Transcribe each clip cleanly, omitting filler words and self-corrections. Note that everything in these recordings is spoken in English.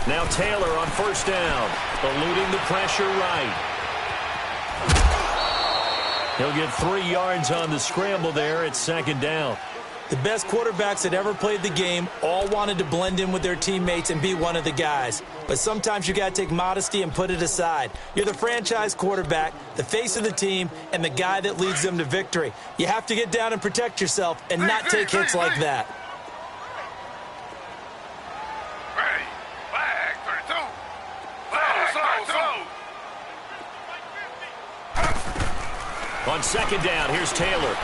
Now Taylor on first down, eluding the pressure right. He'll get 3 yards on the scramble there. It's second down. The best quarterbacks that ever played the game all wanted to blend in with their teammates and be one of the guys. But sometimes you got to take modesty and put it aside. You're the franchise quarterback, the face of the team, and the guy that leads them to victory. You have to get down and protect yourself and not take hits like that. On second down, here's Taylor.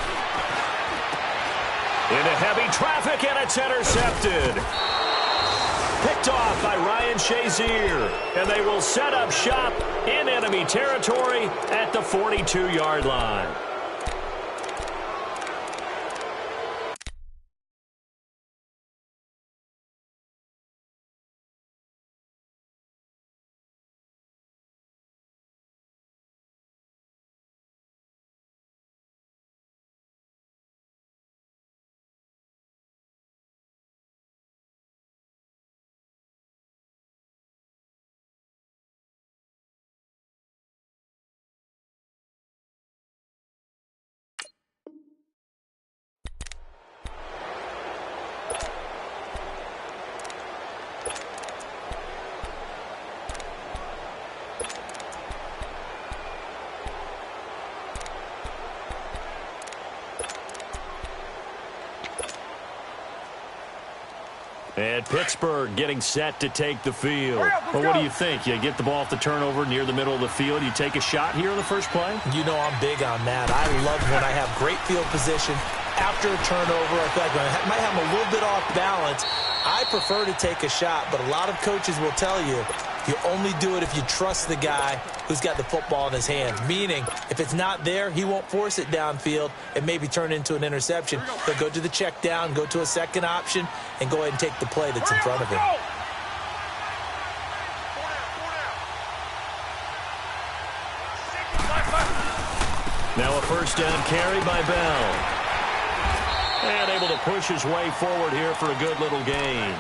Into heavy traffic, and it's intercepted. Picked off by Ryan Shazier. And they will set up shop in enemy territory at the 42-yard line. And Pittsburgh getting set to take the field. Well, what do you think? You get the ball off the turnover near the middle of the field. You take a shot here in the first play? You know I'm big on that. I love when I have great field position after a turnover. I feel like I might have them a little bit off balance. I prefer to take a shot, but a lot of coaches will tell you you only do it if you trust the guy who's got the football in his hands. Meaning, if it's not there, he won't force it downfield and maybe turn it into an interception. He'll go to the check down, go to a second option, and go ahead and take the play that's in front of him. Now a first down carry by Bell. And able to push his way forward here for a good little gain.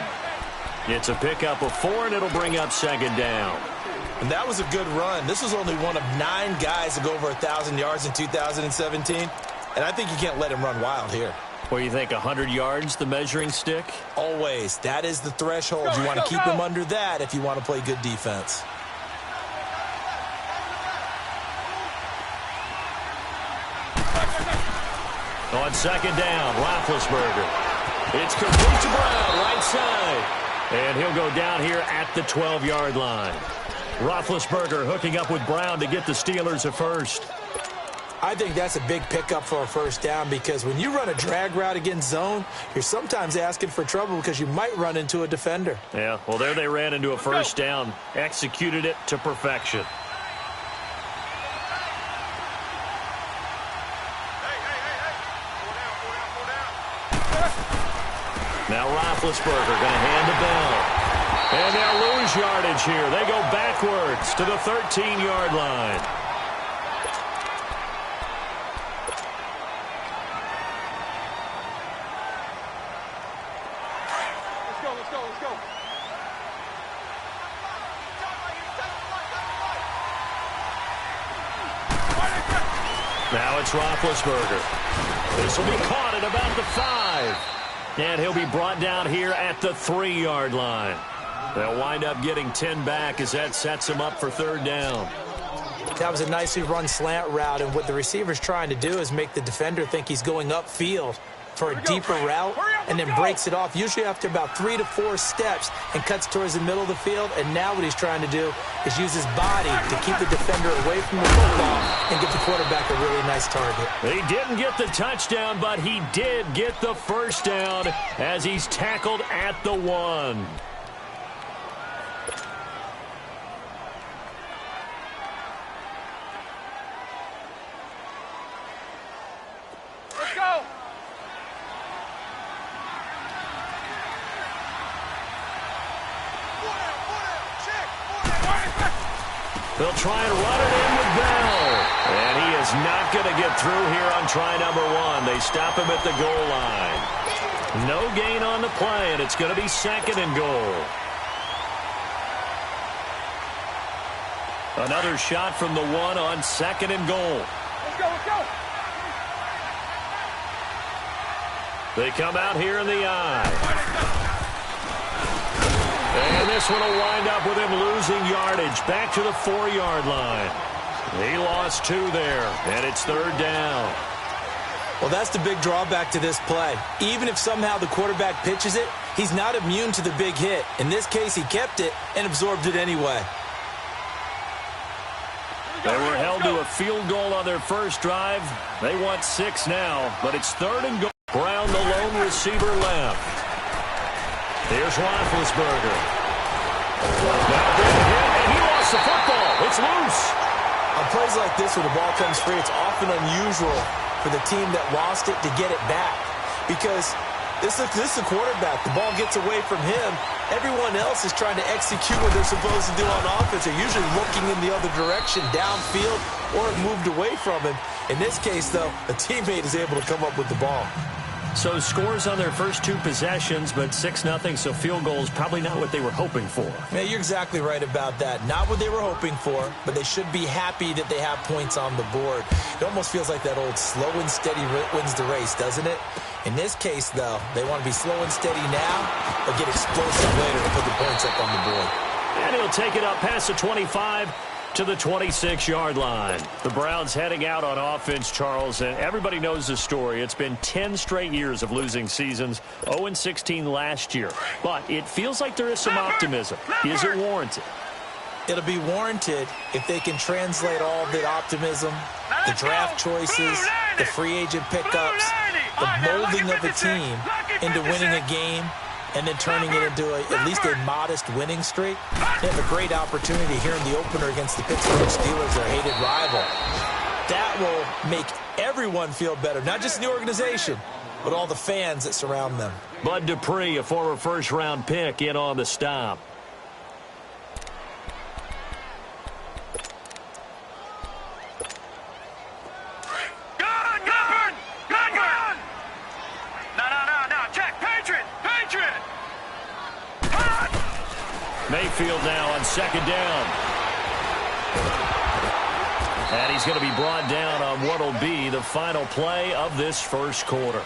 It's a pickup of 4, and it'll bring up second down. And that was a good run. This was only one of 9 guys to go over 1,000 yards in 2017. And I think you can't let him run wild here. Well, you think 100 yards, the measuring stick? Always. That is the threshold. You want to keep him under that if you want to play good defense. On second down, Roethlisberger. It's complete to Brown, right side. And he'll go down here at the 12-yard line. Roethlisberger hooking up with Brown to get the Steelers a first. I think that's a big pickup for a first down because when you run a drag route against zone, you're sometimes asking for trouble because you might run into a defender. Yeah, well, there they ran into a first down, executed it to perfection. Now Roethlisberger going to hand the bell. And they'll lose yardage here. They go backwards to the 13-yard line. Let's go. Now it's Roethlisberger. This will be caught at about the 5. And he'll be brought down here at the 3-yard line. They'll wind up getting 10 back as that sets them up for third down. That was a nicely run slant route, and what the receiver's trying to do is make the defender think he's going upfield for a deeper route and then breaks it off, usually after about 3 to 4 steps, and cuts towards the middle of the field. And now what he's trying to do is use his body to keep the defender away from the football and get the quarterback a really nice target. He didn't get the touchdown, but he did get the first down as he's tackled at the 1. Let's go. They'll try and run it in with Bell. And he is not going to get through here on try number 1. They stop him at the goal line. No gain on the play, and it's going to be second and goal. Another shot from the one on 2nd and goal. Let's go, let's go. They come out here in the eye. And this one will wind up with him losing yardage back to the 4-yard line. He lost 2 there, and it's 3rd down. Well, that's the big drawback to this play. Even if somehow the quarterback pitches it, he's not immune to the big hit. In this case, he kept it and absorbed it anyway. They were held to a field goal on their first drive. They want 6 now, but it's 3rd and goal. Brown, the lone receiver, left. Here's Roethlisberger. Now big hit, and he lost the football. It's loose. On plays like this where the ball comes free, it's often unusual for the team that lost it to get it back. Because this is the quarterback. The ball gets away from him. Everyone else is trying to execute what they're supposed to do on offense. They're usually looking in the other direction, downfield, or have moved away from him. In this case, though, a teammate is able to come up with the ball. So scores on their first 2 possessions, but 6-0, so field goal is probably not what they were hoping for. Yeah, you're exactly right about that. Not what they were hoping for, but they should be happy that they have points on the board. It almost feels like that old slow and steady wins the race, doesn't it? In this case, though, they want to be slow and steady now, but get explosive later to put the points up on the board. And he'll take it up past the 25 to the 26-yard line. The Browns heading out on offense, Charles, and everybody knows the story. It's been 10 straight years of losing seasons, 0-16 last year. But it feels like there is some optimism. Is it warranted? It'll be warranted if they can translate all the optimism, the draft choices, the free agent pickups, the molding of a team into winning a game and then turning it into at least a modest winning streak. They have a great opportunity here in the opener against the Pittsburgh Steelers, their hated rival. That will make everyone feel better, not just the organization, but all the fans that surround them. Bud Dupree, a former first-round pick, in on the stop. Mayfield now on 2nd down. And he's going to be brought down on what will be the final play of this first quarter.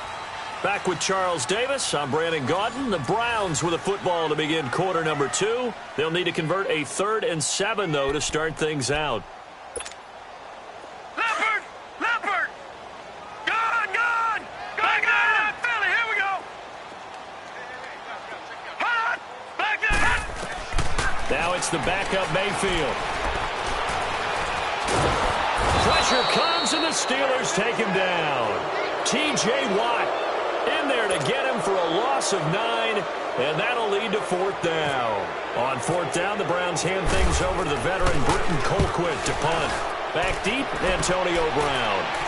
Back with Charles Davis, I'm Brandon Gaudin. The Browns with a football to begin quarter number 2. They'll need to convert a 3rd and 7, though, to start things out. Now it's the backup Mayfield. Pressure comes and the Steelers take him down. T.J. Watt in there to get him for a loss of 9, and that'll lead to 4th down. On 4th down, the Browns hand things over to the veteran Britton Colquitt to punt. Back deep, Antonio Brown.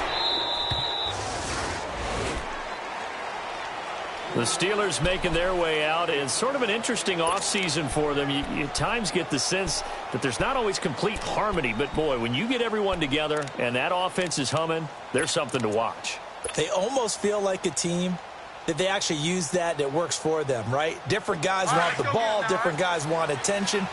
The Steelers making their way out. It's sort of an interesting offseason for them. You at times get the sense that there's not always complete harmony. But, boy, when you get everyone together and that offense is humming, there's something to watch. They almost feel like a team that they actually use that works for them, right? Different guys want the ball. Different guys want attention.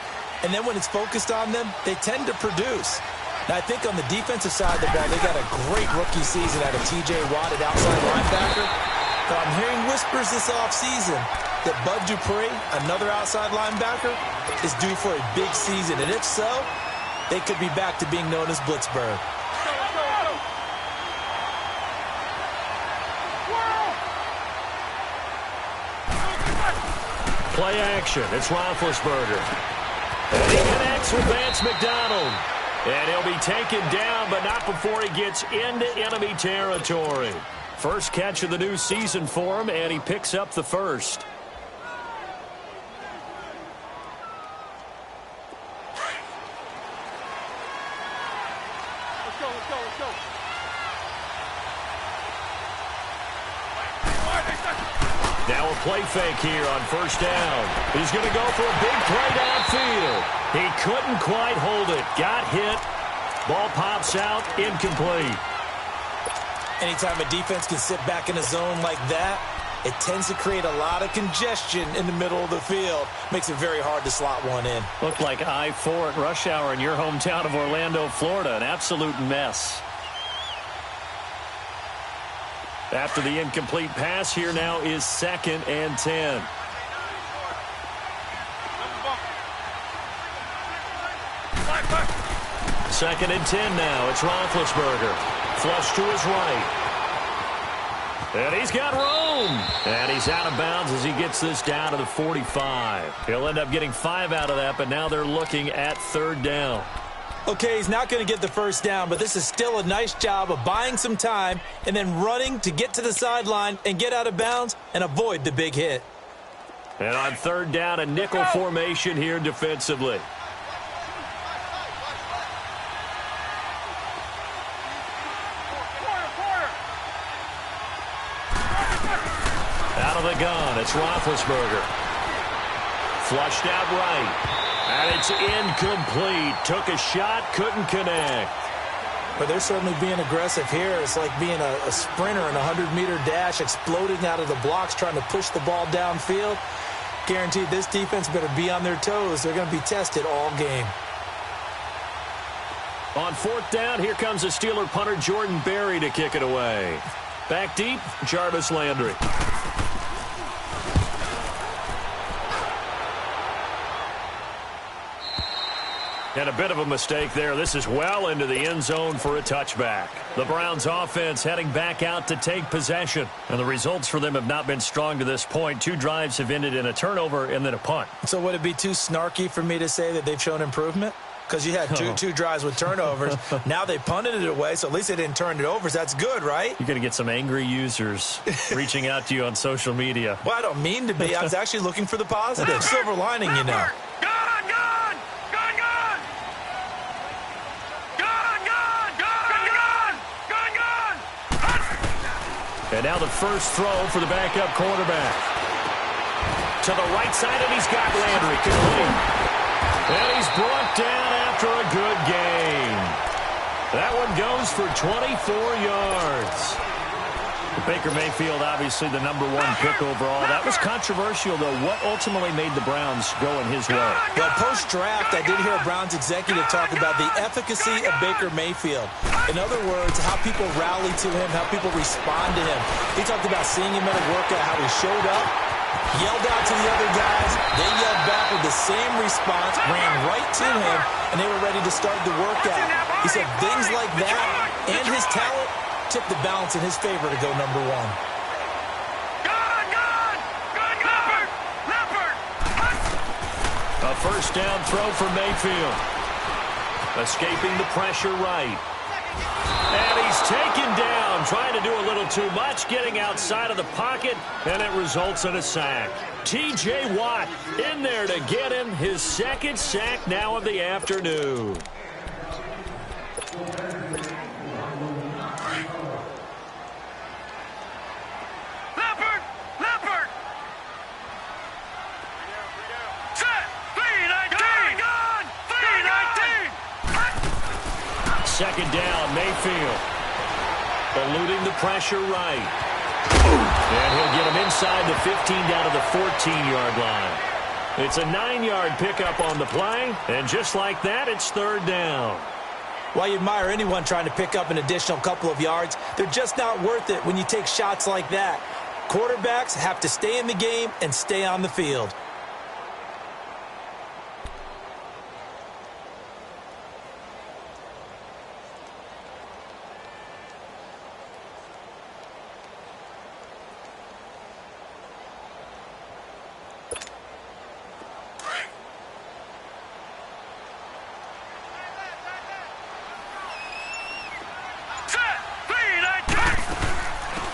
And then when it's focused on them, they tend to produce. Now, I think on the defensive side of the ball, they got a great rookie season out of T.J. Watt at outside linebacker. But I'm hearing whispers this offseason that Bud Dupree, another outside linebacker, is due for a big season. And if so, they could be back to being known as Blitzburg. Play action. It's Roethlisberger. And he connects with Vance McDonald. And he'll be taken down, but not before he gets into enemy territory. First catch of the new season for him, and he picks up the first. Let's go. Now a play fake here on 1st down. He's going to go for a big play downfield. He couldn't quite hold it. Got hit. Ball pops out, incomplete. Anytime a defense can sit back in a zone like that, it tends to create a lot of congestion in the middle of the field. Makes it very hard to slot one in. Looked like I-4 at rush hour in your hometown of Orlando, Florida. An absolute mess. After the incomplete pass, here now is 2nd and 10. Second and 10 now. It's Roethlisberger. Flush to his right. And he's got room. And he's out of bounds as he gets this down to the 45. He'll end up getting 5 out of that, but now they're looking at 3rd down. Okay, he's not going to get the first down, but this is still a nice job of buying some time and then running to get to the sideline and get out of bounds and avoid the big hit. And on 3rd down, a nickel formation here defensively. Out of the gun, it's Roethlisberger. Flushed out right. And it's incomplete. Took a shot, couldn't connect. But they're certainly being aggressive here. It's like being a sprinter in a 100-meter dash, exploding out of the blocks, trying to push the ball downfield. Guaranteed this defense better be on their toes. They're going to be tested all game. On 4th down, here comes the Steeler punter Jordan Berry to kick it away. Back deep, Jarvis Landry. And a bit of a mistake there. This is well into the end zone for a touchback. The Browns offense heading back out to take possession. And the results for them have not been strong to this point. 2 drives have ended in a turnover and then a punt. So would it be too snarky for me to say that they've shown improvement? Because you had two drives with turnovers. Now they punted it away, so at least they didn't turn it over. So that's good, right? You're going to get some angry users reaching out to you on social media. Well, I don't mean to be. I was actually looking for the positive. Silver lining, you know. And now the first throw for the backup quarterback. To the right side, and he's got Landry complete. And he's brought down after a good game. That one goes for 24 yards. Baker Mayfield, obviously the #1 pick overall. That was controversial, though. What ultimately made the Browns go in his way? Well, post-draft, I did hear a Browns executive talk about the efficacy of Baker Mayfield. In other words, how people rally to him, how people respond to him. He talked about seeing him at a workout, how he showed up, yelled out to the other guys. They yelled back with the same response, ran right to him, and they were ready to start the workout. He said things like that and his talent tipped the balance in his favor to go #1. A first down throw for Mayfield. Escaping the pressure right. And he's taken down, trying to do a little too much, getting outside of the pocket, and it results in a sack. T.J. Watt in there to get him his 2nd sack now of the afternoon. Second down, Mayfield. Eluding the pressure right. And he'll get him inside the 15 down to the 14-yard line. It's a 9-yard pickup on the play, and just like that, it's 3rd down. While you admire anyone trying to pick up an additional couple of yards, they're just not worth it when you take shots like that. Quarterbacks have to stay in the game and stay on the field.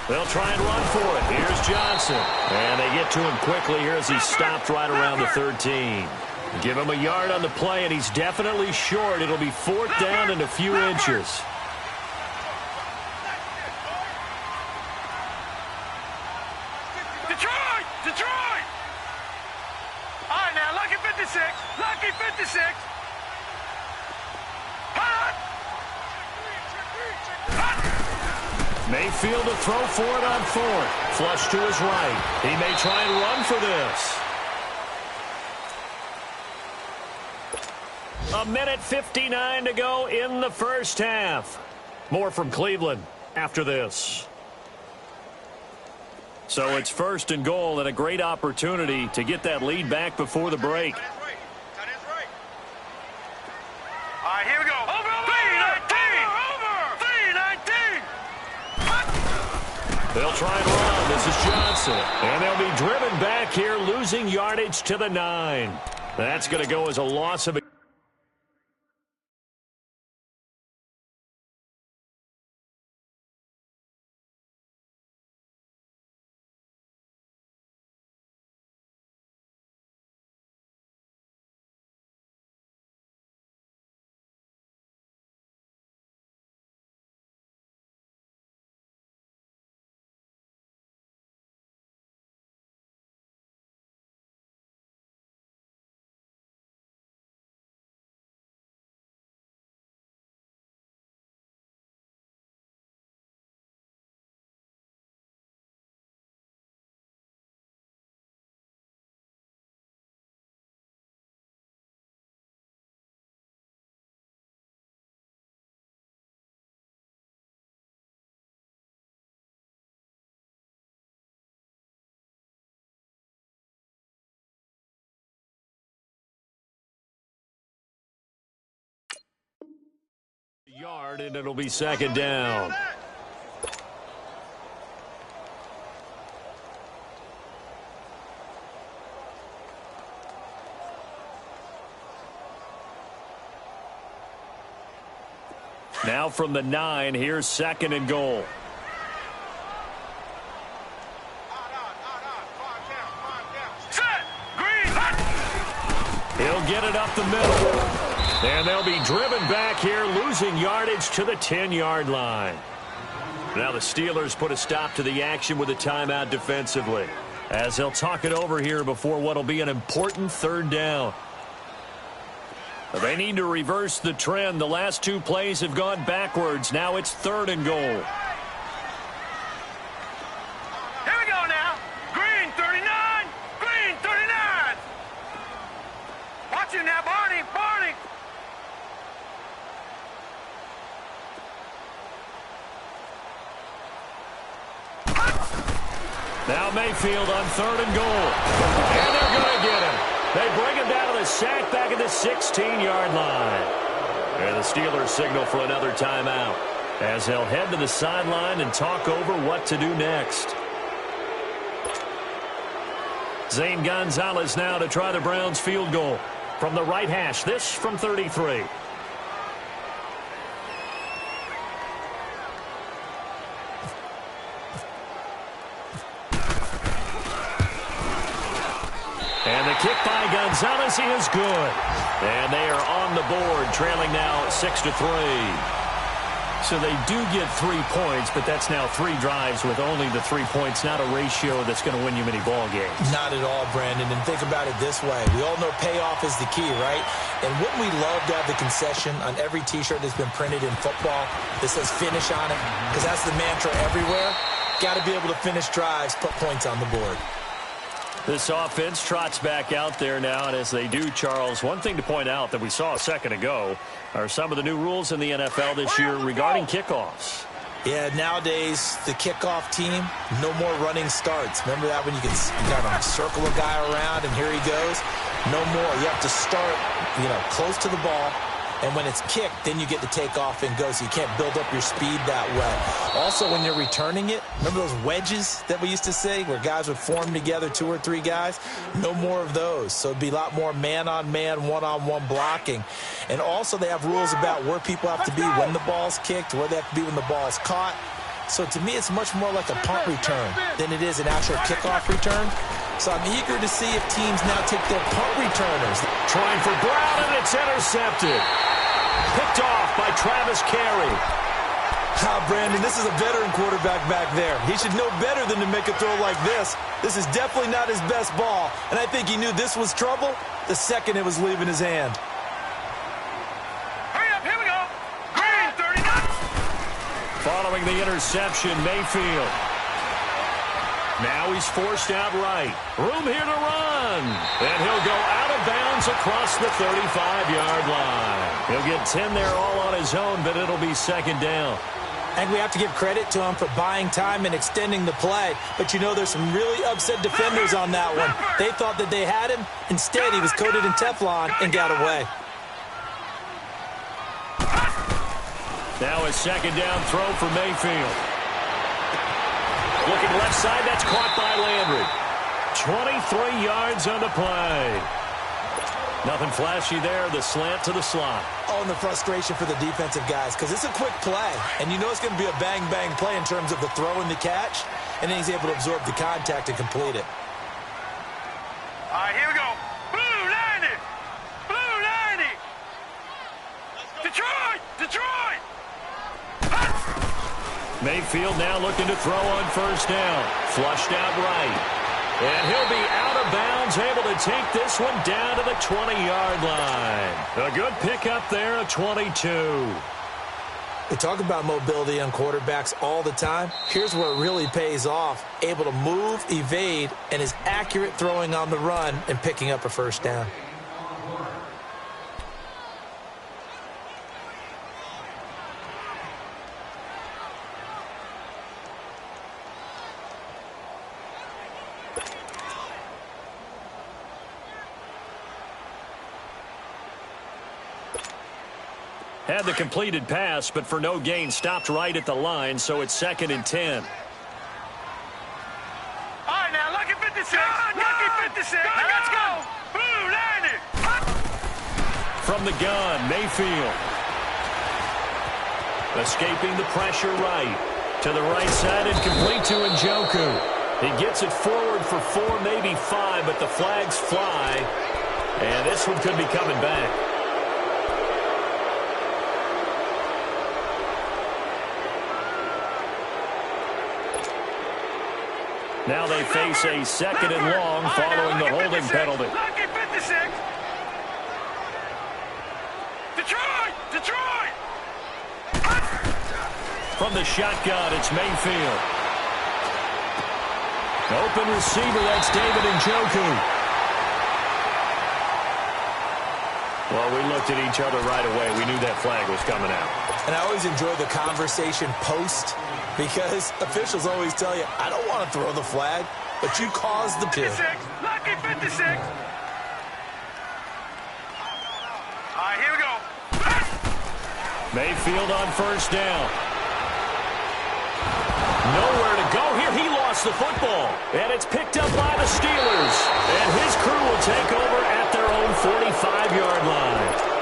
They'll try and run for it. Here's Johnson. And they get to him quickly here as he's stopped right around the 13. Give him a yard on the play, and he's definitely short. It'll be 4th down and a few inches. Detroit! Detroit! All right, now, lucky 56. Lucky 56. Mayfield to throw for it on fourth. Flush to his right. He may try and run for this. 1:59 to go in the first half. More from Cleveland after this. So it's 1st and goal and a great opportunity to get that lead back before the break. All right, here we go. Over. 319. They'll try and run. This is Johnson. And they'll be driven back here, losing yardage to the 9. That's going to go as a loss of a yard, and it'll be 2nd down. Now from the 9, here's 2nd and goal. He'll get it up the middle. And they'll be driven back here, losing yardage to the 10-yard line. Now the Steelers put a stop to the action with a timeout defensively, as they'll talk it over here before what will be an important 3rd down. They need to reverse the trend. The last 2 plays have gone backwards. Now it's 3rd and goal. Here we go now. Green 39. Green 39. Watch it now, Barney. Barney. Now Mayfield on 3rd and goal. And they're going to get him. They bring him down to the sack back at the 16-yard line. And the Steelers signal for another timeout as they'll head to the sideline and talk over what to do next. Zane Gonzalez now to try the Browns field goal from the right hash. This from 33. And the kick by Gonzalez is good. And they are on the board, trailing now 6-3. So they do get 3 points, but that's now 3 drives with only the 3 points, not a ratio that's going to win you many ball games. Not at all, Brandon. And think about it this way. We all know payoff is the key, right? And wouldn't we love to have the concession on every T-shirt that's been printed in football that says finish on it? Because that's the mantra everywhere. Got to be able to finish drives, put points on the board. This offense trots back out there now, and as they do, Charles, one thing to point out that we saw a second ago are some of the new rules in the NFL this year regarding kickoffs. Yeah, nowadays, the kickoff team, no more running starts. Remember that when you kind of circle a guy around and here he goes? No more. You have to start, close to the ball. And when it's kicked, then you get to take off and go, so you can't build up your speed that way. Also, when you're returning it, remember those wedges that we used to say where guys would form together, 2 or 3 guys? No more of those. So it'd be a lot more man-on-man, one-on-one blocking. And also they have rules about where people have to be when the ball's kicked, where they have to be when the ball's caught. So to me, it's much more like a punt return than it is an actual kickoff return. So I'm eager to see if teams now take their punt returners. Trying for Brown, and it's intercepted. Picked off by Travis Carey. Brandon, this is a veteran quarterback back there. He should know better than to make a throw like this. This is definitely not his best ball, and I think he knew this was trouble the second it was leaving his hand. Hurry up, here we go. Green 39. Following throwing the interception, Mayfield. Now he's forced out right. Room here to run. And he'll go out of bounds across the 35-yard line. He'll get 10 there all on his own, but it'll be second down. And we have to give credit to him for buying time and extending the play. But, you know, there's some really upset defenders on that one. They thought that they had him. Instead, he was coated in Teflon and got away. Now a second down throw for Mayfield. Looking left side, that's caught by Landry. 23 yards on the play. Nothing flashy there, the slant to the slot. Oh, and the frustration for the defensive guys, because it's a quick play. And you know it's going to be a bang-bang play in terms of the throw and the catch. And then he's able to absorb the contact and complete it. All right, here we go. Blue 90. Blue 90. Detroit. Detroit. Mayfield now looking to throw on first down. Flushed out right. And he'll be out of bounds, able to take this one down to the 20-yard line. A good pickup there, a 22. We talk about mobility on quarterbacks all the time. Here's where it really pays off. Able to move, evade, and is accurate throwing on the run and picking up a first down. Had the completed pass, but for no gain, stopped right at the line, so it's 2nd and 10. All right, now, lucky 56. Lucky 56. Now, let's go. Blue 90. From the gun, Mayfield. Escaping the pressure right. To the right side and complete to Njoku. He gets it forward for 4, maybe 5, but the flags fly. And this one could be coming back. Now they face a 2nd and long following the holding penalty. Lucky 56. Detroit! Detroit! From the shotgun, it's Mayfield. Open receiver, that's David Njoku. Well, we looked at each other right away. We knew that flag was coming out. And I always enjoy the conversation post, because officials always tell you, I don't want to throw the flag, but you caused the two. 56. Lucky 56. All right, here we go. Mayfield on first down. Nowhere to go here. He lost the football. And it's picked up by the Steelers. And his crew will take over at their own 45-yard line.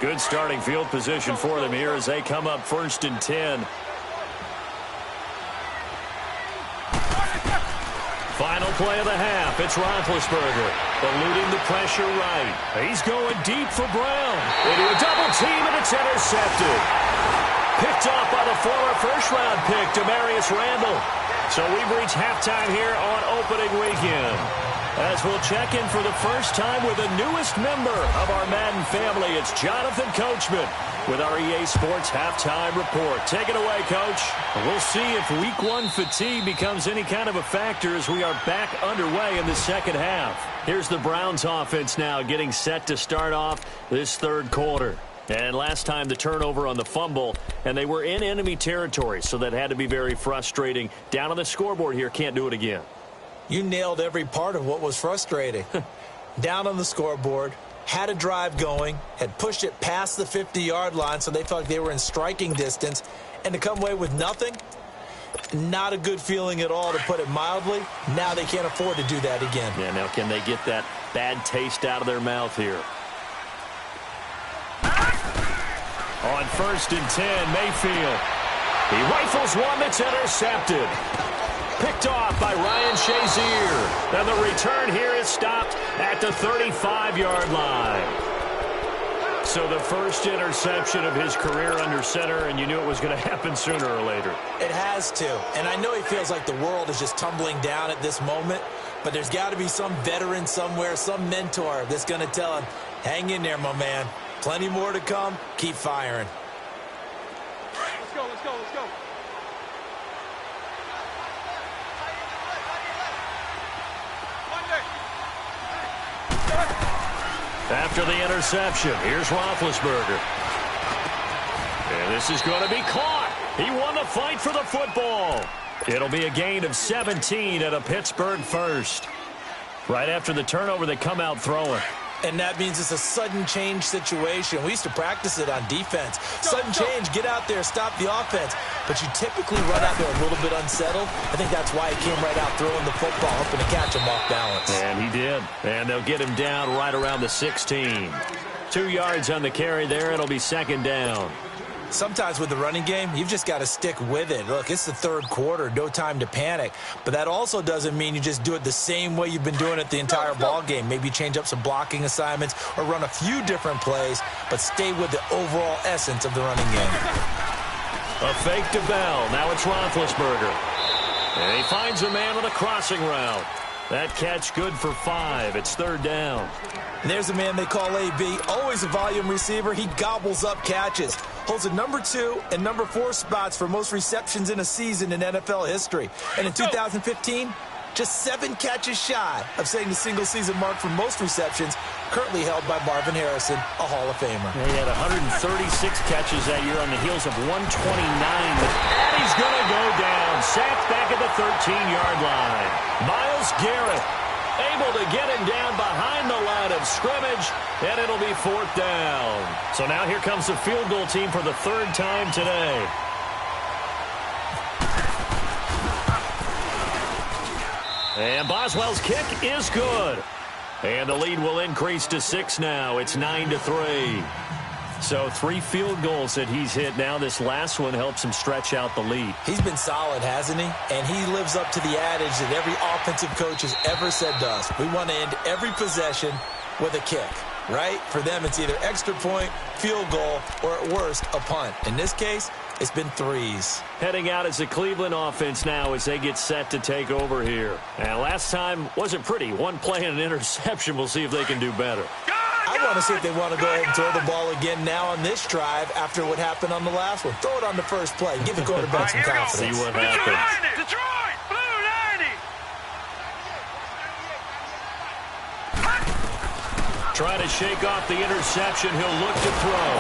Good starting field position for them here as they come up 1st and 10. Final play of the half. It's Roethlisberger eluding the pressure right. He's going deep for Brown. Into a double team, and it's intercepted. Picked off by the former first-round pick, Demarius Randall. So we've reached halftime here on opening weekend, as we'll check in for the first time with the newest member of our Madden family. It's Jonathan Coachman with our EA Sports Halftime Report. Take it away, Coach. We'll see if Week 1 fatigue becomes any kind of a factor as we are back underway in the second half. Here's the Browns offense now getting set to start off this third quarter. And last time the turnover on the fumble, and they were in enemy territory, so that had to be very frustrating. Down on the scoreboard here, can't do it again. You nailed every part of what was frustrating. Down on the scoreboard, had a drive going, had pushed it past the 50-yard line, so they felt like they were in striking distance, and to come away with nothing, not a good feeling at all, to put it mildly. Now they can't afford to do that again. Yeah, now can they get that bad taste out of their mouth here? On 1st and 10, Mayfield. He rifles one that's intercepted. Picked off by Ryan Shazier. And the return here is stopped at the 35-yard line. So the first interception of his career under center, and you knew it was going to happen sooner or later. It has to. And I know he feels like the world is just tumbling down at this moment, but there's got to be some veteran somewhere, some mentor that's going to tell him, hang in there, my man. Plenty more to come. Keep firing. Let's go, let's go, let's go. After the interception, here's Roethlisberger. And this is going to be caught. He won the fight for the football. It'll be a gain of 17 at a Pittsburgh first. Right after the turnover, they come out throwing. And that means it's a sudden change situation. We used to practice it on defense. Sudden change, get out there, stop the offense. But you typically run out there a little bit unsettled. I think that's why he came right out throwing the football, hoping to catch him off balance. And he did. And they'll get him down right around the 16. 2 yards on the carry there. It'll be second down. Sometimes with the running game, you've just got to stick with it. Look, it's the third quarter, no time to panic. But that also doesn't mean you just do it the same way you've been doing it the entire ball game. Maybe change up some blocking assignments or run a few different plays, but stay with the overall essence of the running game. A fake to Bell. Now it's Roethlisberger. And he finds a man on a crossing route. That catch good for 5. It's third down. And there's a man they call AB, always a volume receiver. He gobbles up catches. Holds the number 2 and number 4 spots for most receptions in a season in NFL history. And in 2015, just 7 catches shy of setting the single-season mark for most receptions, currently held by Marvin Harrison, a Hall of Famer. He had 136 catches that year on the heels of 129. And he's going to go down. Sacked back at the 13-yard line. Myles Garrett able to get him down behind the line of scrimmage, and it'll be fourth down. So now here comes the field goal team for the third time today. And Boswell's kick is good. And the lead will increase to 6 now. It's 9-3. So 3 field goals that he's hit now. This last one helps him stretch out the lead. He's been solid, hasn't he? And he lives up to the adage that every offensive coach has ever said to us. We want to end every possession with a kick, right? For them, it's either extra point, field goal, or at worst, a punt. In this case, it's been 3s. Heading out as the Cleveland offense now as they get set to take over here. And last time wasn't pretty. 1 play and an interception. We'll see if they can do better. I want to see if they want to go ahead and throw the ball again now on this drive after what happened on the last one. Throw it on the first play. Give the quarterback some confidence. See what happens. Detroit, Blue 90. Trying to shake off the interception. He'll look to throw.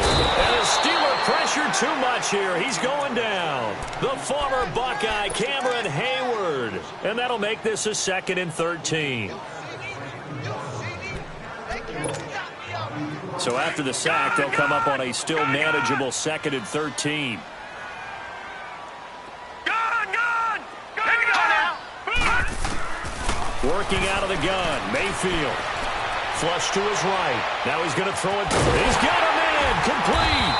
And a Steeler pressure too much here. He's going down. The former Buckeye, Cameron Hayward. And that'll make this a 2nd and 13. So after the sack, they'll come up on a still manageable 2nd and 13. Working out of the gun, Mayfield. Flush to his right. Now he's going to throw it. He's got a man. Complete.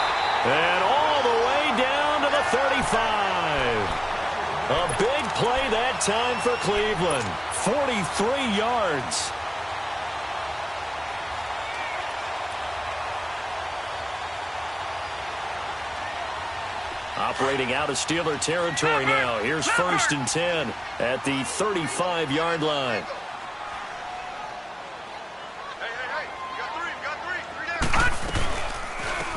And all the way down to the 35. A big play that time for Cleveland. 43 yards. Operating out of Steeler territory now. Here's 1st and 10 at the 35-yard line.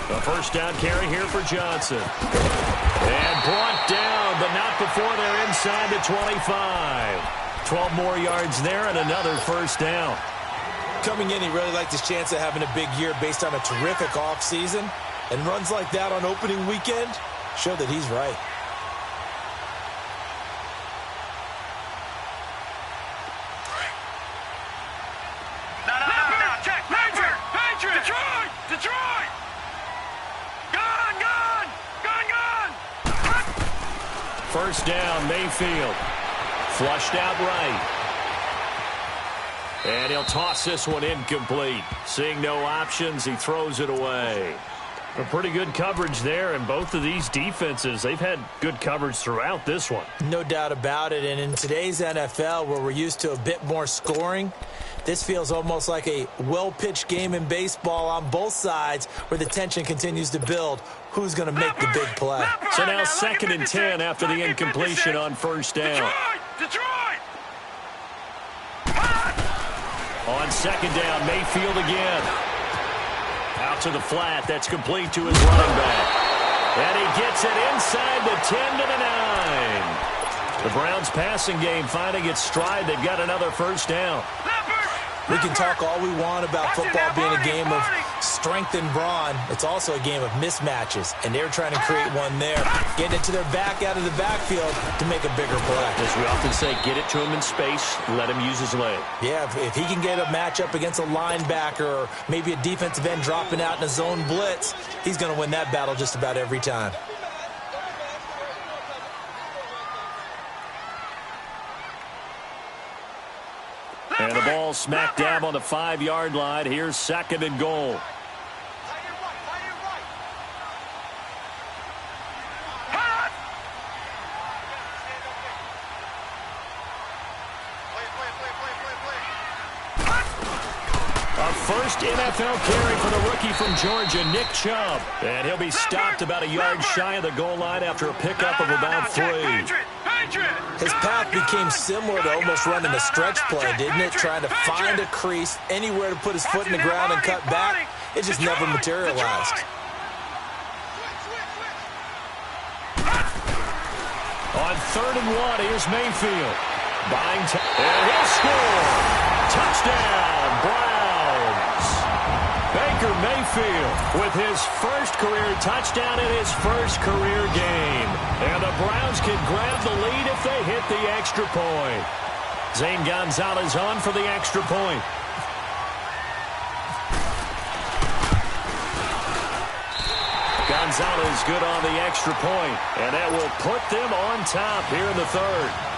A first down carry here for Johnson. And brought down, but not before they're inside the 25. 12 more yards there and another first down. Coming in, he really liked his chance of having a big year based on a terrific offseason. And runs like that on opening weekend show that he's right. No, check. Patriot. Detroit. Gun. First down, Mayfield. Flushed out right. And he'll toss this one incomplete. Seeing no options, he throws it away. A pretty good coverage there, and both of these defenses, they've had good coverage throughout this one. No doubt about it, and in today's NFL, where we're used to a bit more scoring, this feels almost like a well-pitched game in baseball on both sides where the tension continues to build. Who's going to make the big play? So now 2nd and 10 after the incompletion on first down. Detroit! On 2nd down, Mayfield again. Out to the flat. That's complete to his running back. And he gets it inside the 10 to the 9. The Browns passing game finding its stride. They've got another first down. We can talk all we want about football being a game of strength and brawn. It's also a game of mismatches, and they're trying to create one there. Getting it to their back out of the backfield to make a bigger play. As we often say, get it to him in space, let him use his leg. Yeah, if he can get a matchup against a linebacker or maybe a defensive end dropping out in a zone blitz, he's going to win that battle just about every time. And the ball smack dab on the 5-yard line. Here's 2nd and goal. A first NFL carry for the rookie from Georgia, Nick Chubb. And he'll be stopped about a yard shy of the goal line after a pickup of about 3. His path became similar to almost running a stretch play, didn't it? Trying to find a crease, anywhere to put his foot in the ground and cut back. It just never materialized. On 3rd and 1, here's Mayfield. Buying time, and he'll score. Touchdown, Browns. Baker Mayfield with his first career touchdown in his first career game. And the Browns can grab the lead if they hit the extra point. Zane Gonzalez on for the extra point. Gonzalez good on the extra point, and that will put them on top here in the 3rd.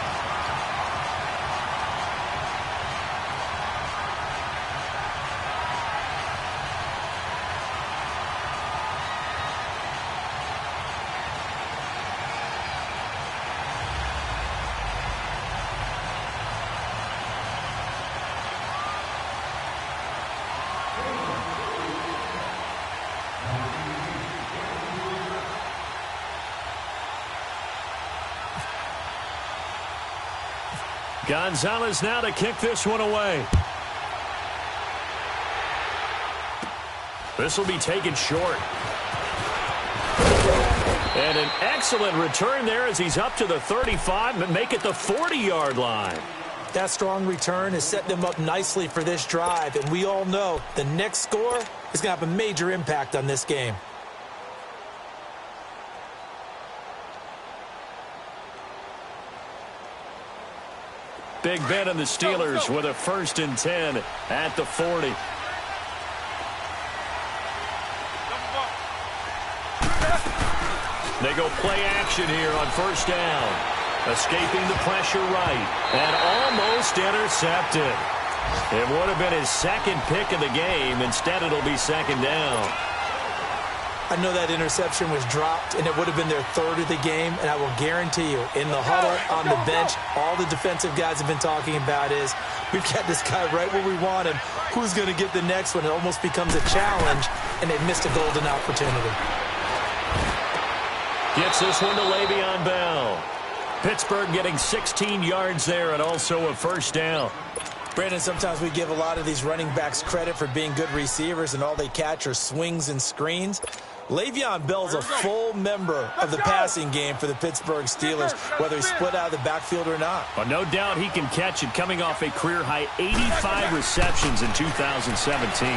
Gonzalez now to kick this one away. This will be taken short. And an excellent return there as he's up to the 35 and make it the 40-yard line. That strong return has set them up nicely for this drive, and we all know the next score is going to have a major impact on this game. Big Ben and the Steelers with a 1st and 10 at the 40. They go play action here on first down. Escaping the pressure right and almost intercepted. It would have been his 2nd pick of the game. Instead, it'll be 2nd down. I know that interception was dropped, and it would have been their 3rd of the game, and I will guarantee you, in the huddle, on the bench, all the defensive guys have been talking about is, we've got this guy right where we want him. Who's going to get the next one? It almost becomes a challenge, and they've missed a golden opportunity. Gets this one to Le'Veon Bell. Pittsburgh getting 16 yards there and also a 1st down. Brandon, sometimes we give a lot of these running backs credit for being good receivers, and all they catch are swings and screens. Le'Veon Bell's a full member of the passing game for the Pittsburgh Steelers, whether he's split out of the backfield or not. Well, no doubt he can catch it, coming off a career-high 85 receptions in 2017.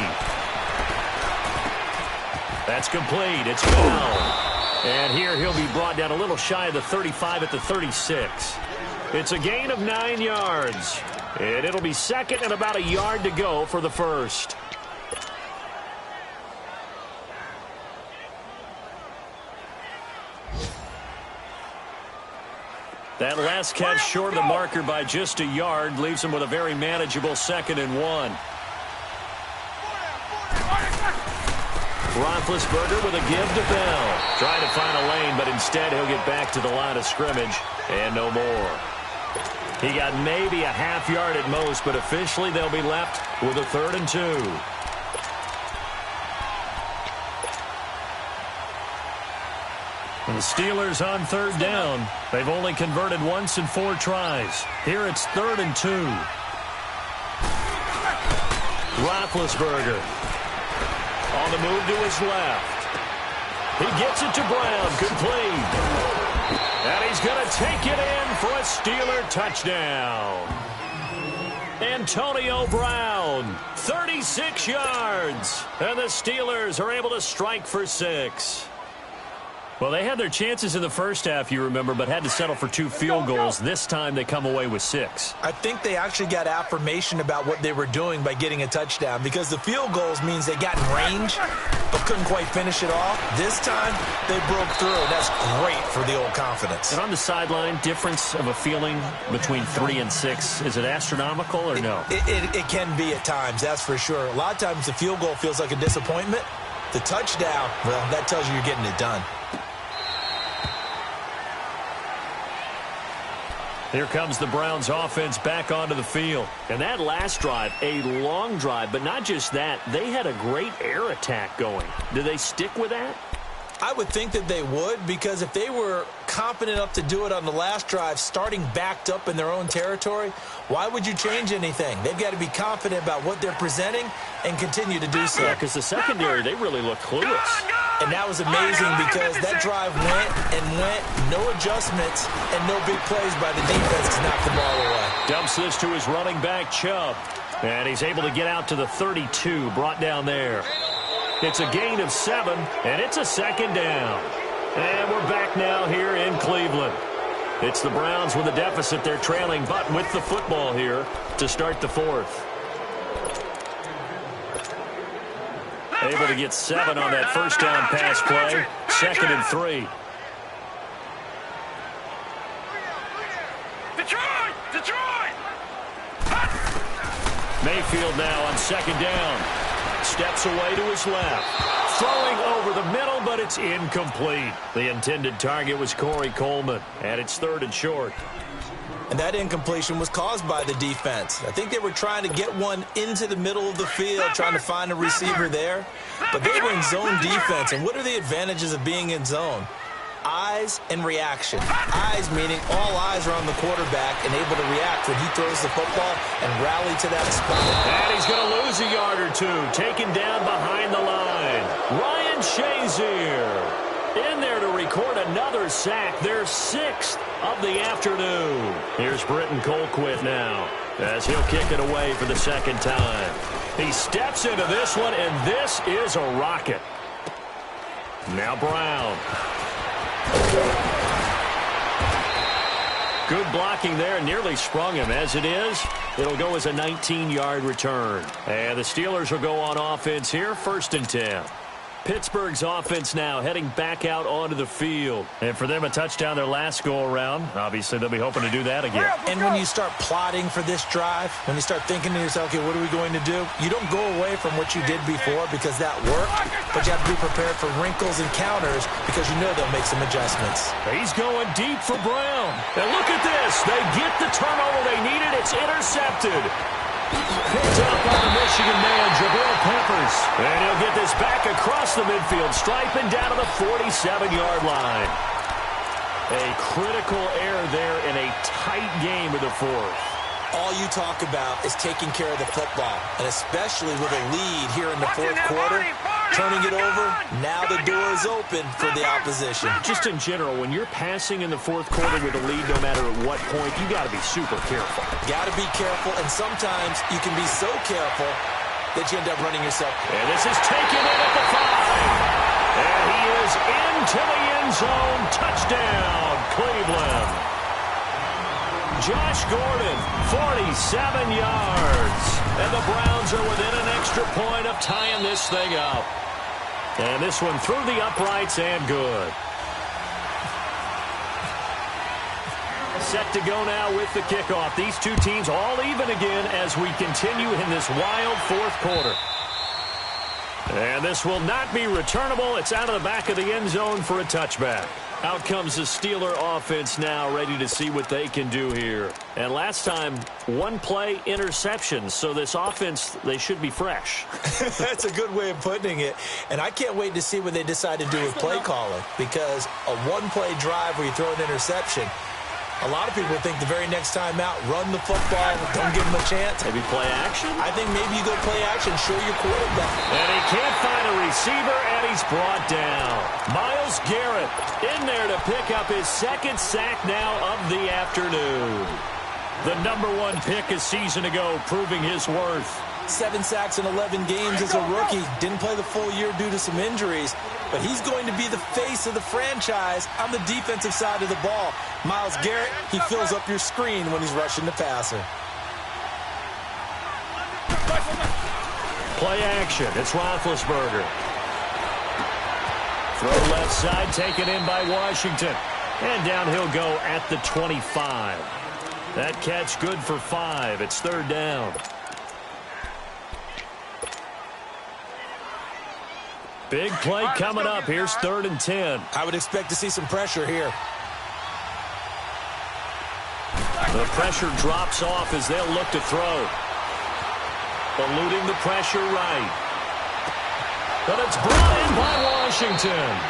That's complete. It's Bell. And here he'll be brought down a little shy of the 35 at the 36. It's a gain of 9 yards. And it'll be 2nd and about a yard to go for the 1st. That last catch short of the marker by just a yard leaves him with a very manageable 2nd and 1. Roethlisberger with a give to Bell. Trying to find a lane, but instead he'll get back to the line of scrimmage and no more. He got maybe a half yard at most, but officially they'll be left with a 3rd and 2. And the Steelers on 3rd down. They've only converted once in 4 tries. Here it's 3rd and 2. Roethlisberger on the move to his left. He gets it to Brown. Complete. And he's going to take it in for a Steeler touchdown. Antonio Brown, 36 yards. And the Steelers are able to strike for 6. Well, they had their chances in the first half, you remember, but had to settle for 2 field goals. This time they come away with 6. I think they actually got affirmation about what they were doing by getting a touchdown, because the field goals means they got in range but couldn't quite finish it off. This time they broke through, and that's great for the old confidence. And on the sideline, difference of a feeling between 3 and 6, is it astronomical or no? It can be at times, that's for sure. A lot of times the field goal feels like a disappointment. The touchdown, well, that tells you you're getting it done. Here comes the Browns offense back onto the field. And that last drive, a long drive, but not just that, they had a great air attack going. Do they stick with that? I would think that they would, because if they were confident enough to do it on the last drive, starting backed up in their own territory, why would you change anything? They've got to be confident about what they're presenting and continue to do so. Yeah, because the secondary, they really look clueless. And that was amazing because that drive went and went, no adjustments, and no big plays by the defense to knock the ball away. Dumps this to his running back, Chubb. And he's able to get out to the 32, brought down there. It's a gain of 7, and it's a 2nd down. And we're back now here in Cleveland. It's the Browns with a deficit. They're trailing, but with the football here to start the 4th. Able to get 7 on that first down pass play. 2nd and 3. Detroit! Mayfield now on 2nd down. Steps away to his left. Throwing over the middle, but it's incomplete. The intended target was Corey Coleman, and it's 3rd and short. And that incompletion was caused by the defense. I think they were trying to get one into the middle of the field, trying to find a receiver there. But they were in zone defense. And what are the advantages of being in zone? Eyes and reaction. Eyes meaning all eyes are on the quarterback and able to react when he throws the football and rally to that spot. And he's going to lose a yard or 2. Taken down behind the line. Ryan Shazier in there to record another sack. Their 6th of the afternoon. Here's Britton Colquitt now as he'll kick it away for the 2nd time. He steps into this one, and this is a rocket. Now Brown. Good blocking there, nearly sprung him. As it is, it'll go as a 19-yard return. And the Steelers will go on offense here, 1st and 10. Pittsburgh's offense now heading back out onto the field. And for them, a touchdown their last go-around. Obviously, they'll be hoping to do that again. And when you start plotting for this drive, when you start thinking to yourself, okay, what are we going to do? You don't go away from what you did before because that worked, but you have to be prepared for wrinkles and counters because you know they'll make some adjustments. He's going deep for Brown. And look at this. They get the turnover they needed. It's intercepted. Picked up on the Michigan man, Jabril Peppers. And he'll get this back across the midfield stripe and down to the 47-yard line. A critical error there in a tight game of the 4th. All you talk about is taking care of the football, and especially with a lead here in the 4th quarter, turning it over, now the door is open for the opposition. Just in general, when you're passing in the 4th quarter with a lead, no matter at what point, you got to be super careful. Got to be careful, and sometimes you can be so careful that you end up running yourself. And this is taken in at the 5. And he is into the end zone. Touchdown, Cleveland. Josh Gordon, 47 yards. And the Browns are within an extra point of tying this thing up. And this one through the uprights and good. Set to go now with the kickoff. These two teams all even again as we continue in this wild 4th quarter. And this will not be returnable. It's out of the back of the end zone for a touchback. Out comes the Steeler offense now, ready to see what they can do here. And last time, one-play interception. So this offense, they should be fresh. That's a good way of putting it. And I can't wait to see what they decide to do with play calling. Because a one-play drive where you throw an interception, a lot of people think the very next time out, run the football, don't give them a chance. Maybe play action? I think maybe you go play action, show your quarterback. And he can't find a receiver, and he's brought down. Myles Garrett in there to pick up his second sack now of the afternoon. The #1 pick a season ago, proving his worth. 7 sacks in 11 games as a rookie. Didn't play the full year due to some injuries. But he's going to be the face of the franchise on the defensive side of the ball. Myles Garrett, he fills up your screen when he's rushing the passer. Play action. It's Roethlisberger. Throw left side, taken in by Washington. And down he'll go at the 25. That catch good for 5. It's 3rd down. Big play coming up. Here's 3rd and 10. I would expect to see some pressure here. The pressure drops off as they'll look to throw. Eluding the pressure right. But it's brought in by Washington.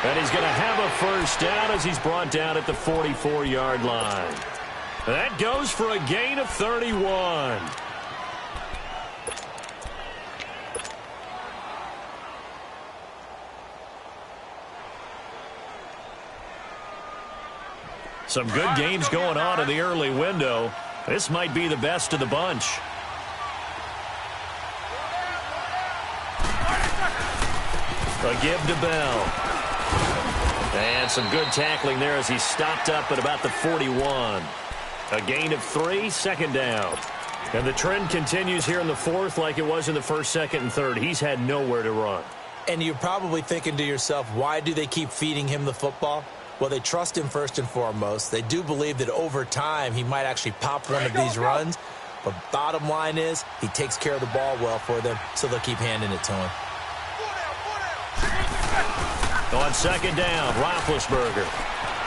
And he's going to have a 1st down as he's brought down at the 44-yard line. That goes for a gain of 31. Some good games going on in the early window. This might be the best of the bunch. A give to Bell. And some good tackling there as he stopped up at about the 41. A gain of 3, 2nd down. And the trend continues here in the 4th like it was in the 1st, 2nd, and 3rd. He's had nowhere to run. And you're probably thinking to yourself, why do they keep feeding him the football? Well, they trust him first and foremost. They do believe that over time he might actually pop one of these runs. But bottom line is he takes care of the ball well for them, so they'll keep handing it to him. On 2nd down, Roethlisberger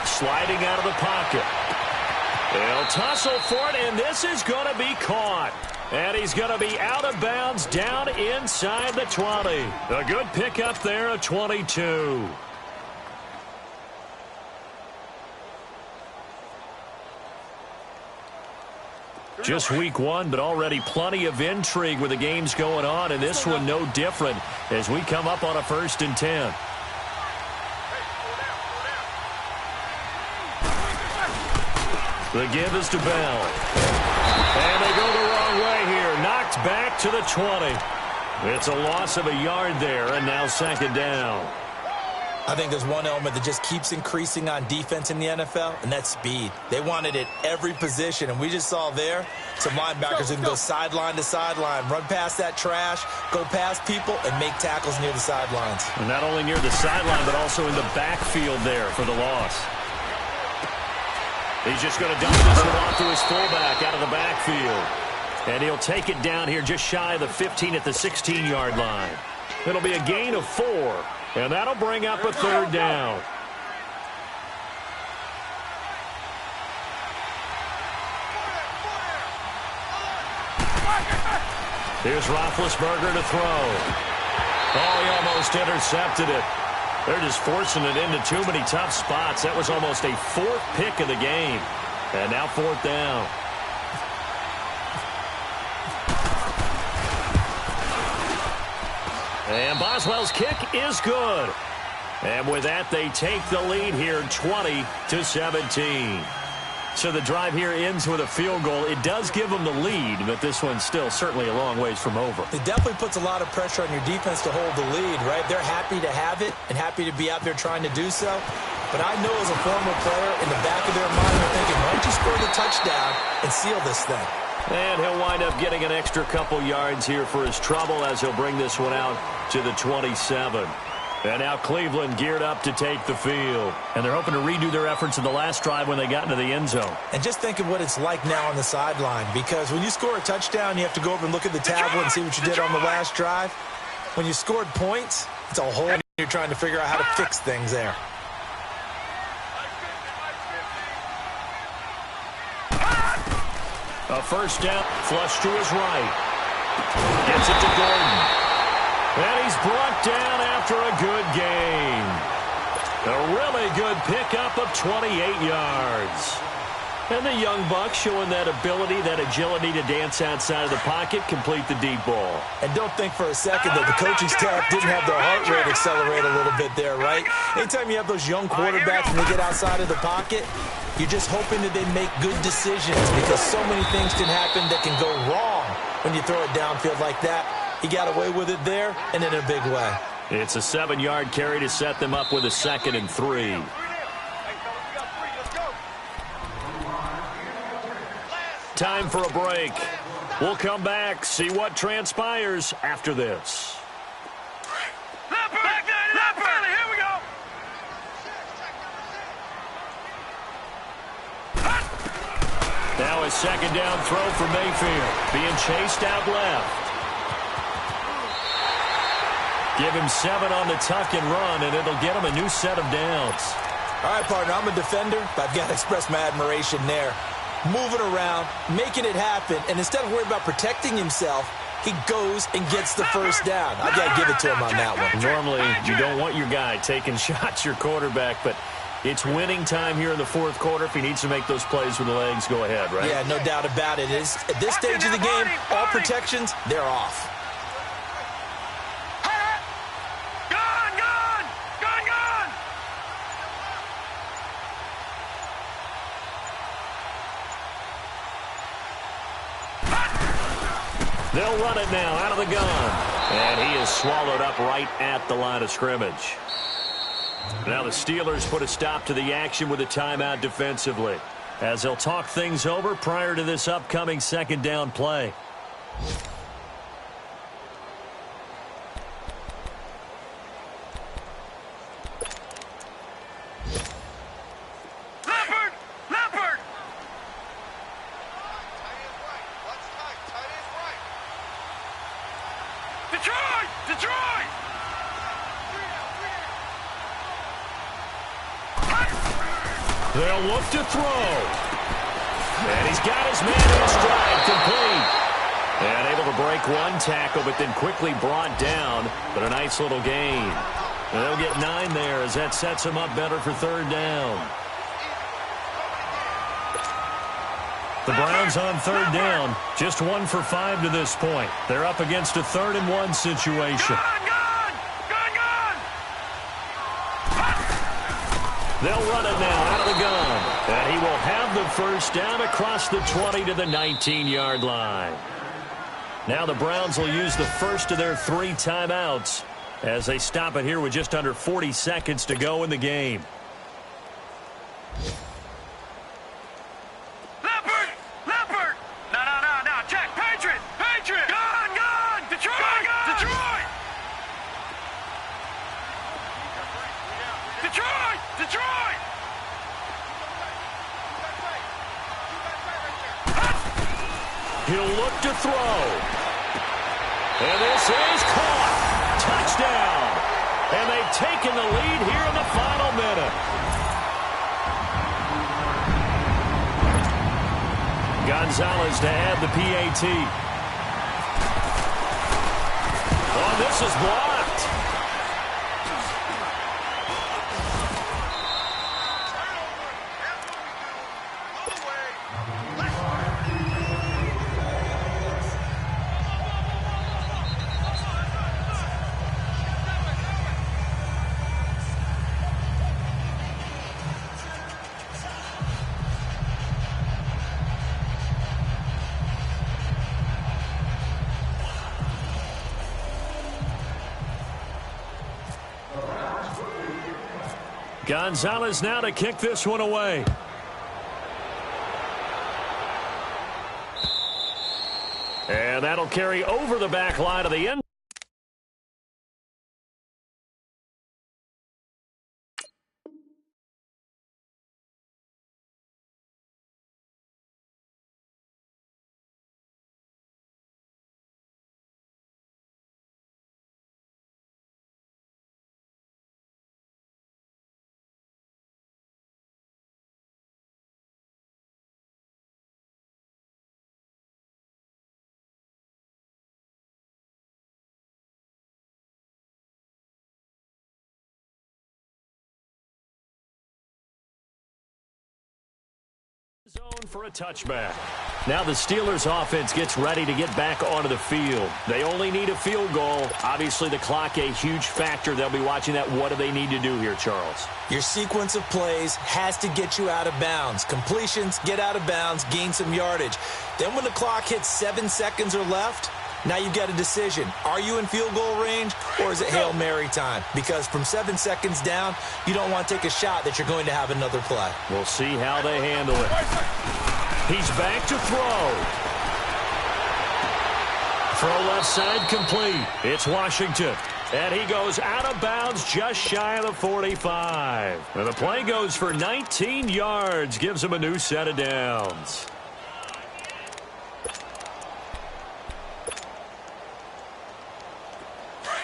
sliding out of the pocket. They'll tussle for it, and this is going to be caught. And he's going to be out of bounds down inside the 20. A good pickup there at 22. Just week 1, but already plenty of intrigue with the games going on, and this one no different as we come up on a 1st and 10. The give is to Bell. And they go the wrong way here. Knocked back to the 20. It's a loss of a yard there, and now 2nd down. I think there's one element that just keeps increasing on defense in the NFL, and that's speed. They want it at every position, and we just saw there some linebackers who can go sideline to sideline, run past that trash, go past people, and make tackles near the sidelines. And not only near the sideline, but also in the backfield there for the loss. He's just going to dump this one off to his fullback out of the backfield. And he'll take it down here just shy of the 15 at the 16-yard line. It'll be a gain of 4. And that'll bring up a 3rd down. Here's Roethlisberger to throw. Oh, he almost intercepted it. They're just forcing it into too many tough spots. That was almost a 4th pick of the game. And now 4th down. And Boswell's kick is good. And with that, they take the lead here 20-17. So the drive here ends with a field goal. It does give them the lead, but this one's still certainly a long ways from over. It definitely puts a lot of pressure on your defense to hold the lead, right? They're happy to have it and happy to be out there trying to do so. But I know as a former player, in the back of their mind, they're thinking, why don't you score the touchdown and seal this thing? And he'll wind up getting an extra couple yards here for his trouble as he'll bring this one out to the 27. And now Cleveland geared up to take the field. And they're hoping to redo their efforts in the last drive when they got into the end zone. And just think of what it's like now on the sideline. Because when you score a touchdown, you have to go over and look at the tablet and see what you did on the last drive. When you scored points, it's a whole you're trying to figure out how to fix things there. A first down, flush to his right. Gets it to Gordon. And he's brought down after a good gain. A really good pickup of 28 yards. And the young buck showing that ability, that agility to dance outside of the pocket, complete the deep ball. And don't think for a second that the coaching staff didn't have their heart rate accelerate a little bit there, right? Anytime you have those young quarterbacks and they get outside of the pocket, you're just hoping that they make good decisions because so many things can happen that can go wrong when you throw it downfield like that. He got away with it there and in a big way. It's a 7-yard carry to set them up with a 2nd and 3. Time for a break. We'll come back, see what transpires after this. Leopard, here we go. Now a 2nd down throw for Mayfield. Being chased out left. Give him 7 on the tuck and run, and it'll get him a new set of downs. All right, partner, I'm a defender, but I've got to express my admiration there. Moving around, making it happen, and instead of worrying about protecting himself, he goes and gets the first down. I've got to give it to him on that one. Normally, you don't want your guy taking shots, your quarterback, but it's winning time here in the 4th quarter. If he needs to make those plays with the legs, go ahead, right? Yeah, no doubt about it. At this stage of the game, all protections, they're off. They'll run it now out of the gun. And he is swallowed up right at the line of scrimmage. Now the Steelers put a stop to the action with a timeout defensively, as they'll talk things over prior to this upcoming 2nd down play. Detroit! They'll look to throw. And he's got his man in stride, complete. And able to break one tackle, but then quickly brought down. But a nice little gain. And they'll get 9 there as that sets him up better for 3rd down. The Browns on 3rd down, just 1 for 5 to this point. They're up against a 3rd and 1 situation. They'll run it now out of the gun. And he will have the first down across the 20 to the 19-yard line. Now the Browns will use the first of their 3 timeouts as they stop it here with just under 40 seconds to go in the game. Detroit! He'll look to throw. And this is caught. Touchdown. And they've taken the lead here in the final minute. Gonzalez to add the PAT. Oh, this is blocked. Gonzalez now to kick this one away. And that'll carry over the back line of the end. For a touchback. Now the Steelers offense gets ready to get back onto the field. They only need a field goal. Obviously the clock a huge factor. They'll be watching that. What do they need to do here, Charles? Your sequence of plays has to get you out of bounds. Completions, get out of bounds, gain some yardage. Then when the clock hits 7 seconds or left, now you've got a decision. Are you in field goal range or is it Hail Mary time? Because from 7 seconds down, you don't want to take a shot that you're going to have another play. We'll see how they handle it. He's back to throw. Throw left side complete. It's Washington. And he goes out of bounds just shy of the 45. And the play goes for 19 yards. Gives him a new set of downs.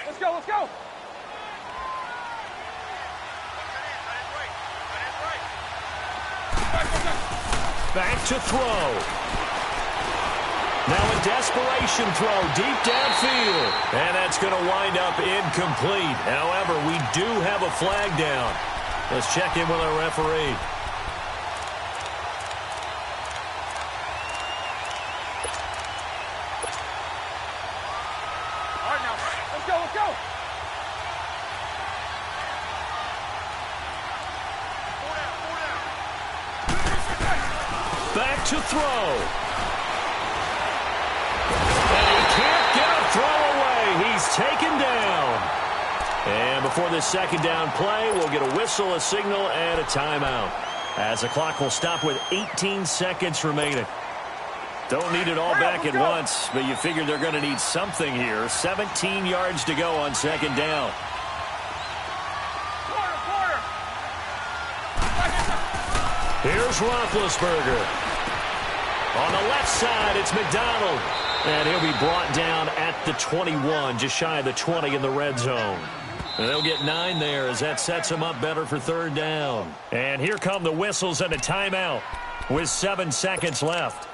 Let's go. Back to throw. Now a desperation throw deep downfield. And that's going to wind up incomplete. However, we do have a flag down. Let's check in with our referee. All right, now. Let's go. Back to throw. And he can't get a throw away. He's taken down. And before this second down play, we'll get a whistle, a signal, and a timeout. As the clock will stop with 18 seconds remaining. Don't need it all back at once, but you figure they're going to need something here. 17 yards to go on second down. Here's Roethlisberger. On the left side, it's McDonald. And he'll be brought down at the 21, just shy of the 20 in the red zone. And they'll get 9 there as that sets him up better for third down. And here come the whistles and a timeout with 7 seconds left.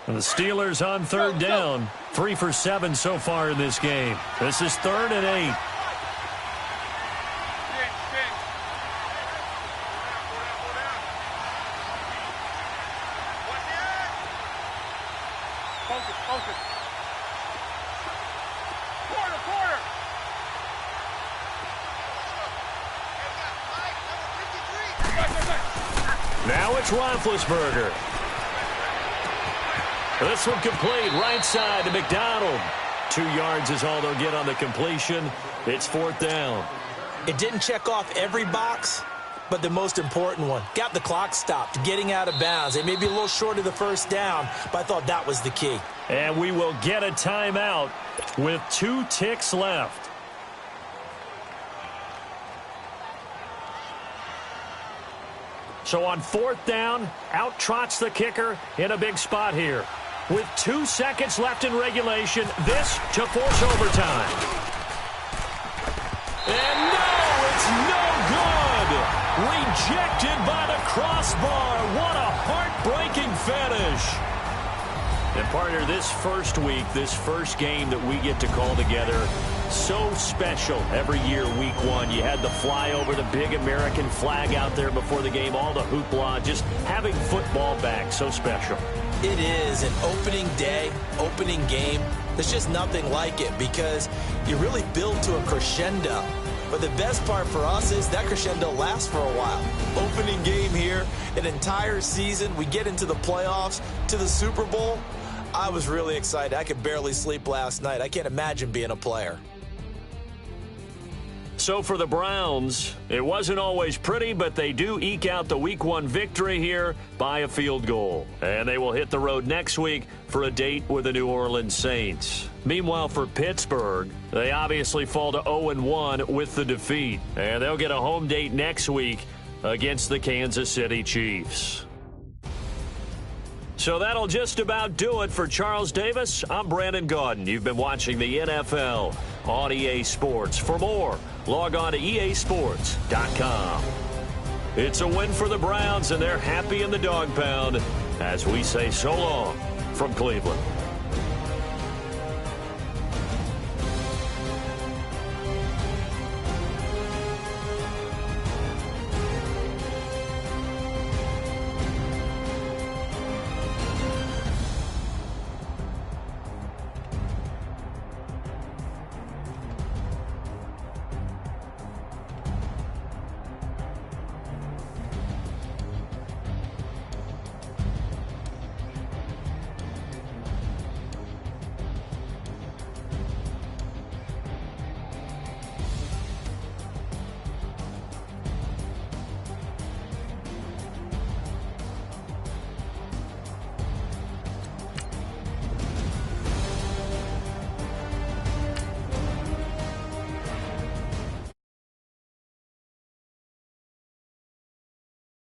And the Steelers on third down. 3 for 7 so far in this game. This is 3rd and 8. Focus. Quarter. Now it's Roethlisberger. This one complete, right side to McDonald. 2 yards is all they'll get on the completion. It's 4th down. It didn't check off every box, but the most important one. Got the clock stopped, getting out of bounds. They may be a little short of the first down, but I thought that was the key. And we will get a timeout with 2 ticks left. So on 4th down, out trots the kicker in a big spot here. With 2 seconds left in regulation, this to force overtime. And no, it's no good. Rejected by the crossbar. What a heartbreaking finish. And partner, this first week, this first game that we get to call together, so special every year, week 1. You had the flyover, the big American flag out there before the game, all the hoopla, just having football back, so special. It is an opening day, opening game. There's just nothing like it because you really build to a crescendo. But the best part for us is that crescendo lasts for a while. Opening game here, an entire season. We get into the playoffs, to the Super Bowl. I was really excited. I could barely sleep last night. I can't imagine being a player. So for the Browns, it wasn't always pretty, but they do eke out the Week 1 victory here by a field goal. And they will hit the road next week for a date with the New Orleans Saints. Meanwhile, for Pittsburgh, they obviously fall to 0-1 with the defeat. And they'll get a home date next week against the Kansas City Chiefs. So that'll just about do it for Charles Davis. I'm Brandon Gaudin. You've been watching the NFL on EA Sports. For more, log on to easports.com. It's a win for the Browns, and they're happy in the dog pound as we say so long from Cleveland.